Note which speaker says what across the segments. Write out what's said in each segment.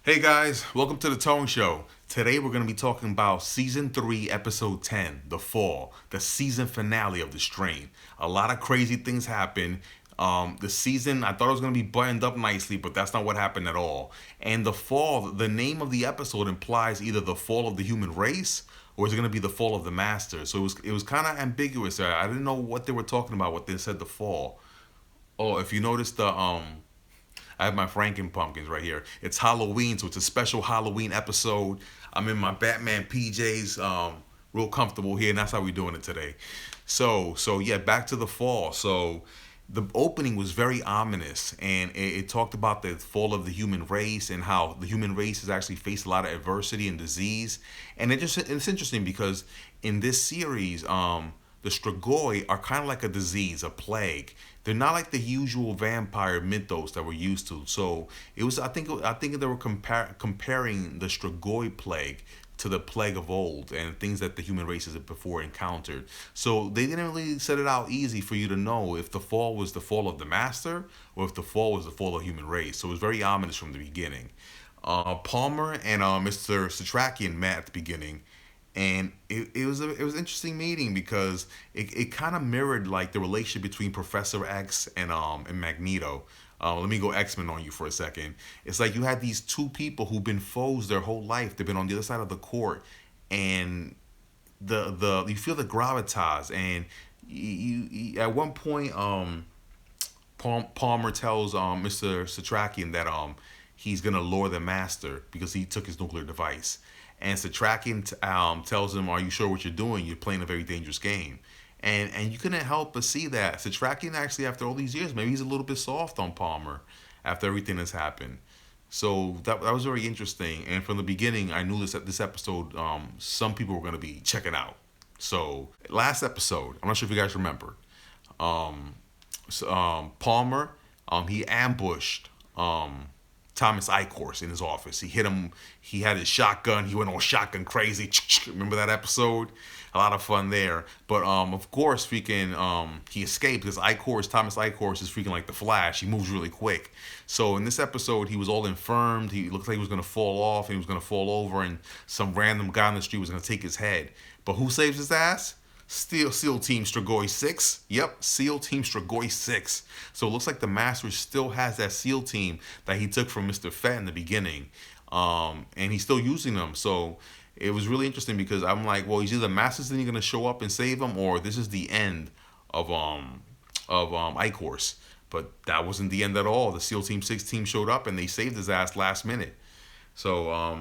Speaker 1: Hey guys, welcome to the Tone Show. Today we're going to be talking about Season 3, Episode 10, The Fall, the season finale of The Strain. A lot of crazy things happen. The season, I thought it was going to be buttoned up nicely, but that's not what happened at all. And The Fall, the name of the episode implies either the fall of the human race or is it going to be the fall of the master? So it was kind of ambiguous. I didn't know what they were talking about when they said the fall. Oh, if you noticed I have my Franken pumpkins right here. It's Halloween, so it's a special Halloween episode. I'm in my Batman PJs, real comfortable here, and that's how we're doing it today. So yeah, back to the fall. So the opening was very ominous, and it talked about the fall of the human race and how the human race has actually faced a lot of adversity and disease. And it's interesting because in this series, the Strigoi are kind of like a disease, a plague. They're not like the usual vampire mythos that we're used to. So it was. I think they were comparing the Strigoi plague to the plague of old and things that the human race has before encountered. So they didn't really set it out easy for you to know if the fall was the fall of the master or if the fall was the fall of the human race. So it was very ominous from the beginning. Palmer and Mr. Setrakian met at the beginning, and it was an interesting meeting because it kind of mirrored like the relationship between Professor X and Magneto. Let me go X-Men on you for a second. It's like you had these two people who've been foes their whole life. They've been on the other side of the court, and the you feel the gravitas, and you at one point Palmer tells Mr. Satrakian that he's gonna lure the master because he took his nuclear device. And Setrakian tells him, "Are you sure what you're doing? You're playing a very dangerous game." And you couldn't help but see that Setrakian actually, after all these years, maybe he's a little bit soft on Palmer after everything that's happened. So that was very interesting. And from the beginning, I knew this episode, some people were going to be checking out. So last episode, I'm not sure if you guys remember, Palmer, he ambushed Thomas Eichhorst in his office. He hit him. He had his shotgun. He went all shotgun crazy. Remember that episode? A lot of fun there. But of course, freaking he escaped because Thomas Eichhorst is freaking like the Flash. He moves really quick. So in this episode, he was all infirmed. He looked like he was gonna fall off and he was gonna fall over, and some random guy on the street was gonna take his head. But who saves his ass? SEAL Team Strigoi 6. Yep, SEAL Team Strigoi 6. So it looks like the Master still has that SEAL team that he took from Mr. Fett in the beginning. And he's still using them. So it was really interesting because I'm like, well, he's either the Master's then going to show up and save him, or this is the end of Eichhorst. But that wasn't the end at all. The SEAL Team 6 team showed up and they saved his ass last minute. So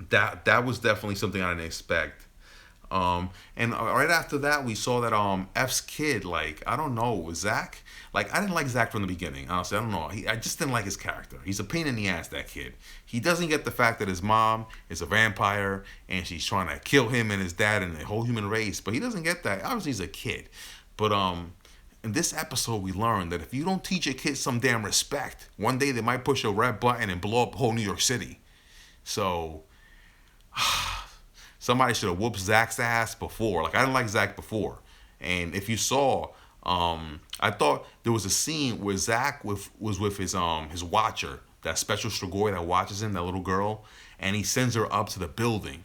Speaker 1: that was definitely something I didn't expect. And right after that, we saw that F's kid, like, I don't know, Zach. Like, I didn't like Zach from the beginning. Honestly, I don't know. I just didn't like his character. He's a pain in the ass, that kid. He doesn't get the fact that his mom is a vampire and she's trying to kill him and his dad and the whole human race. But he doesn't get that. Obviously, he's a kid. But in this episode, we learned that if you don't teach a kid some damn respect, one day they might push a red button and blow up whole New York City. So somebody should have whooped Zach's ass before. Like, I didn't like Zach before. And if you saw, I thought there was a scene where Zach was with his watcher, that special Strigoi that watches him, that little girl, and he sends her up to the building.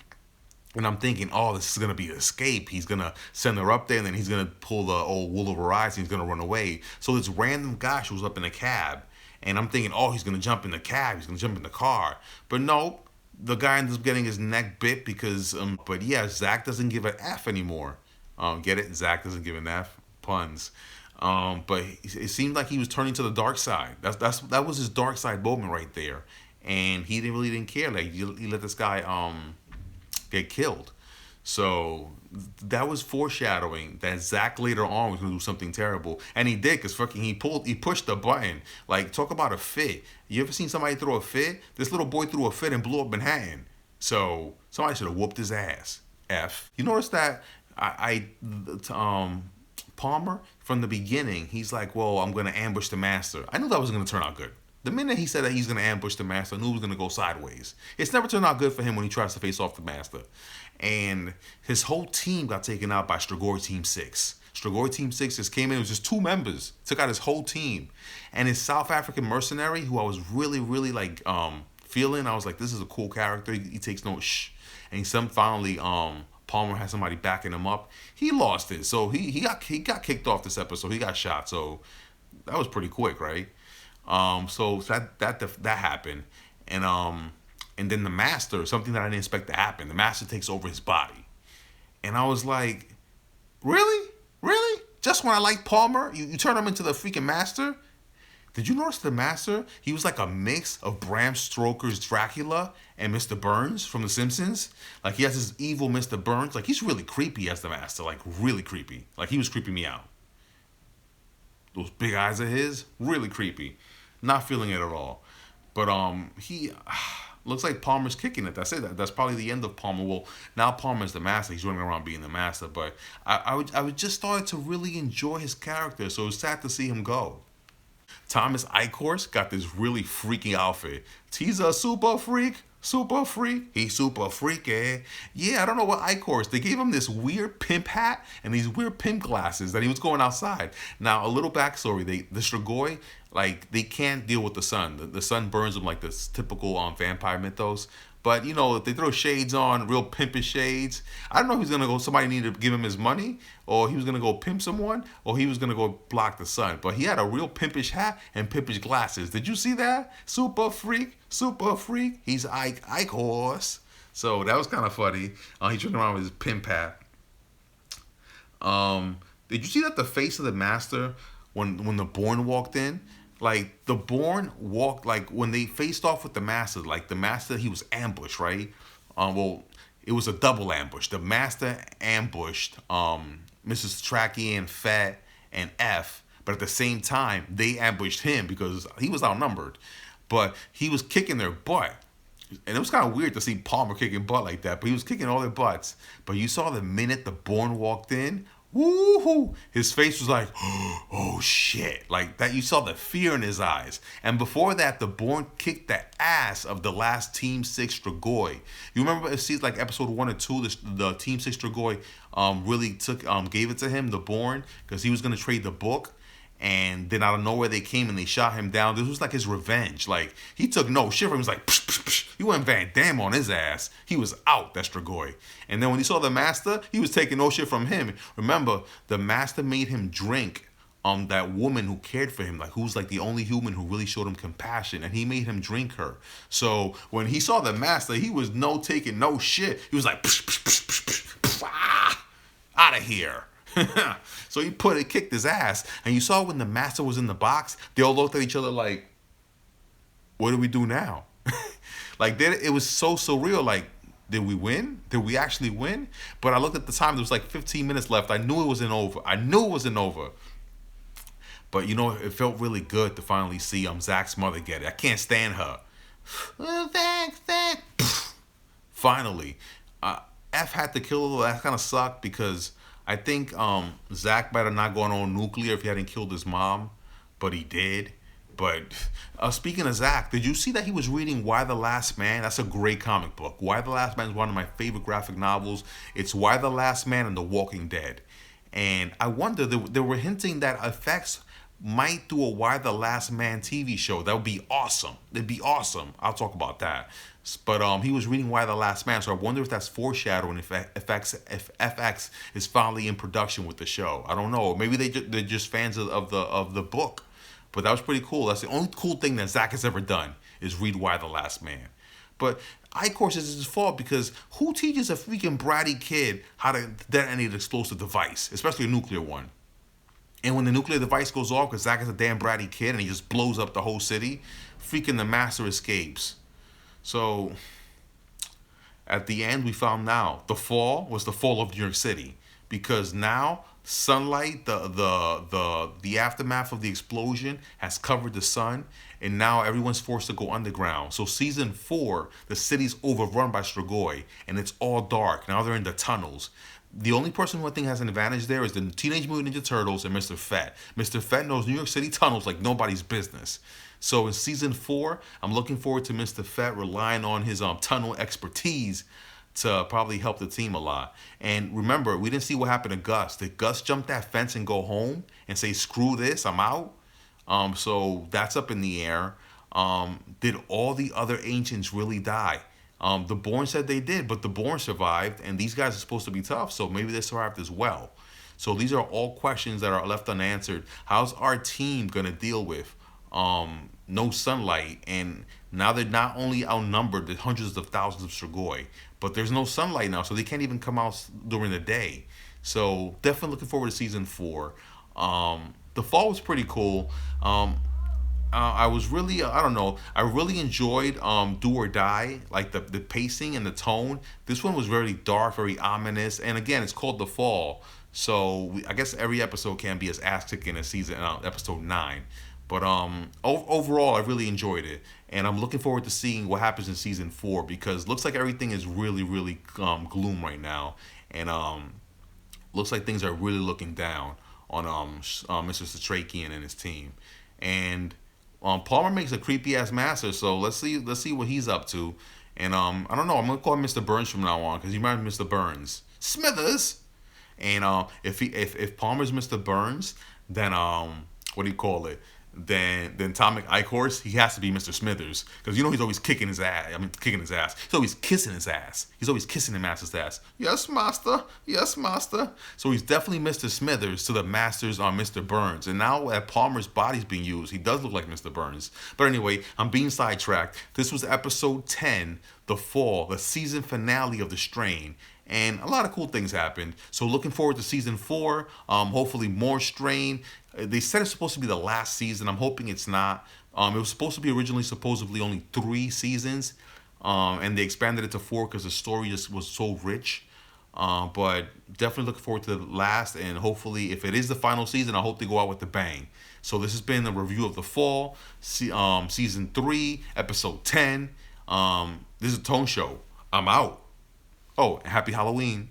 Speaker 1: And I'm thinking, oh, this is gonna be an escape. He's gonna send her up there, and then he's gonna pull the old wool over her eyes, and he's gonna run away. So this random guy shows up in a cab, and I'm thinking, oh, he's gonna jump in the cab, he's gonna jump in the car. But no, the guy ends up getting his neck bit because but yeah, Zach doesn't give an F anymore. Get it? Zach doesn't give an F. Puns. But it seemed like he was turning to the dark side. That was his dark side moment right there, and he didn't care. Like, he let this guy get killed. So that was foreshadowing that Zach later on was gonna do something terrible, and he did, cause fucking he pushed the button. Like, talk about a fit. You ever seen somebody throw a fit? This little boy threw a fit and blew up Manhattan. So somebody should have whooped his ass. F. You notice that Palmer from the beginning, he's like, well, I'm gonna ambush the master. I knew that was gonna turn out good. The minute he said that he's gonna ambush the master, I knew it was gonna go sideways. It's never turned out good for him when he tries to face off the master. And his whole team got taken out by Strigoi Team 6. Strigoi Team 6 just came in, it was just two members, took out his whole team. And his South African mercenary, who I was really, really like feeling. I was like, this is a cool character. He takes no shh. And finally, Palmer had somebody backing him up. He lost it, so he got kicked off this episode. He got shot, so that was pretty quick, right? So that happened, and then the master, something that I didn't expect to happen. The master takes over his body, and I was like, really, really? Just when I like Palmer, you turn him into the freaking master? Did you notice the master? He was like a mix of Bram Stoker's Dracula and Mr. Burns from The Simpsons. Like he has this evil Mr. Burns. Like he's really creepy as the master. Like really creepy. Like he was creeping me out. Those big eyes of his, really creepy. Not feeling it at all. But he looks like Palmer's kicking it. That's it. That's probably the end of Palmer. Well, now Palmer's the master. He's running around being the master. But I would just started to really enjoy his character. So it was sad to see him go. Thomas Eichhorst got this really freaky outfit. He's a super freak. Super freak. He's super freaky. Yeah, I don't know what Eichhorst. They gave him this weird pimp hat and these weird pimp glasses that he was going outside. Now, a little backstory. The Strigoi, like, they can't deal with the sun. The sun burns them like this typical vampire mythos. But, if they throw shades on, real pimpish shades, I don't know if he's going to go, somebody needed to give him his money, or he was going to go pimp someone, or he was going to go block the sun. But he had a real pimpish hat and pimpish glasses. Did you see that? Super freak, super freak. He's Eichhorst. So that was kind of funny. He's running around with his pimp hat. Did you see that the face of the master, when the Born walked in? Like, the Born walked, like, when they faced off with the Master, like, the Master, he was ambushed, right? Well, it was a double ambush. The Master ambushed Mrs. Setrakian, Fett, and F, but at the same time, they ambushed him because he was outnumbered. But he was kicking their butt. And it was kind of weird to see Palmer kicking butt like that, but he was kicking all their butts. But you saw the minute the Born walked in, woohoo! His face was like, oh shit. Like that, you saw the fear in his eyes. And before that, the Born kicked the ass of the last Team 6 Strigoi. You remember it seems like episode 1 or 2, the Team 6 Strigoi really gave it to him, the Born, because he was gonna trade the book. And then out of nowhere they came and they shot him down. This was like his revenge. Like he took no shit from him. He was like, psh, psh, psh. He went Van Damme on his ass. He was out, that Strigoi. And then when he saw the Master, he was taking no shit from him. Remember, the Master made him drink that woman who cared for him, like who's like the only human who really showed him compassion, and he made him drink her. So when he saw the Master, he was taking no shit. He was like, psh, psh, psh, psh, psh, psh, ah, out of here. So he kicked his ass, and you saw when the Master was in the box, they all looked at each other like, what do we do now? Like it was so surreal. Like, did we win? Did we actually win? But I looked at the time, there was like 15 minutes left. I knew it wasn't over. But it felt really good to finally see Zach's mother get it. I can't stand her. Zach. Finally. F had to kill her. That kind of sucked because I think Zach might have not gone on nuclear if he hadn't killed his mom, but he did. But speaking of Zach, did you see that he was reading Y the Last Man? That's a great comic book. Y the Last Man is one of my favorite graphic novels. It's Y the Last Man and The Walking Dead. And I wonder, they were hinting that FX might do a Y the Last Man TV show. That would be awesome. It'd be awesome. I'll talk about that. But he was reading Y the Last Man, so I wonder if that's foreshadowing if FX is finally in production with the show. I don't know. Maybe they're just fans of the book. But that was pretty cool. That's the only cool thing that Zach has ever done is read Y the Last Man. But Eichhorst is his fault because who teaches a freaking bratty kid how to detonate an explosive device, especially a nuclear one? And when the nuclear device goes off, because Zach is a damn bratty kid and he just blows up the whole city, freaking the Master escapes. So at the end, we found now the fall was the fall of New York City, because now sunlight, the aftermath of the explosion has covered the sun, and now everyone's forced to go underground. So season 4, the city's overrun by Strigoi, and it's all dark. Now they're in the tunnels. The only person who I think has an advantage there is the Teenage Mutant Ninja Turtles and Mr. Fett. Mr. Fett knows New York City tunnels like nobody's business. So in season 4, I'm looking forward to Mr. Fett relying on his tunnel expertise to probably help the team a lot. And remember, we didn't see what happened to Gus. Did Gus jump that fence and go home and say, screw this, I'm out? So that's up in the air. Did all the other ancients really die? The Born said they did, but the Born survived, and these guys are supposed to be tough, so maybe they survived as well. So these are all questions that are left unanswered. How's our team gonna deal with no sunlight, and now they're not only outnumbered, there's hundreds of thousands of Strigoi, but there's no sunlight now, so they can't even come out during the day. So definitely looking forward to season 4. The fall was pretty cool. I was really I don't know, I really enjoyed Do or Die, like the pacing and the tone. This one was very dark, very ominous, and again, it's called The Fall, so I guess every episode can be as ass kicking as season episode 9. But overall, I really enjoyed it, and I'm looking forward to seeing what happens in season 4, because looks like everything is really really gloom right now, and looks like things are really looking down on Mr. Setrakian and his team. And Palmer makes a creepy ass master, so let's see what he's up to. And I don't know, I'm gonna call him Mr. Burns from now on, because he reminds me of Mr. Burns. Smithers. And if Palmer's Mr. Burns, then what do you call it? Then Atomic Eichhorst, he has to be Mr. Smithers, because you know he's always kicking his ass. I mean, kicking his ass. He's always kissing his ass. He's always kissing the master's ass. Yes, master. Yes, master. So he's definitely Mr. Smithers to the masters on Mr. Burns. And now that Palmer's body's being used, he does look like Mr. Burns. But anyway, I'm being sidetracked. This was episode 10, The Fall, the season finale of The Strain. And a lot of cool things happened. So looking forward to season 4. Hopefully more Strain. They said it's supposed to be the last season. I'm hoping it's not. It was supposed to be originally supposedly only 3 seasons, and they expanded it to 4 because the story just was so rich. But definitely looking forward to the last, and hopefully, if it is the final season, I hope they go out with a bang. So this has been a review of The Fall, season 3, episode 10. This is a Tone Show. I'm out. Oh, happy Halloween.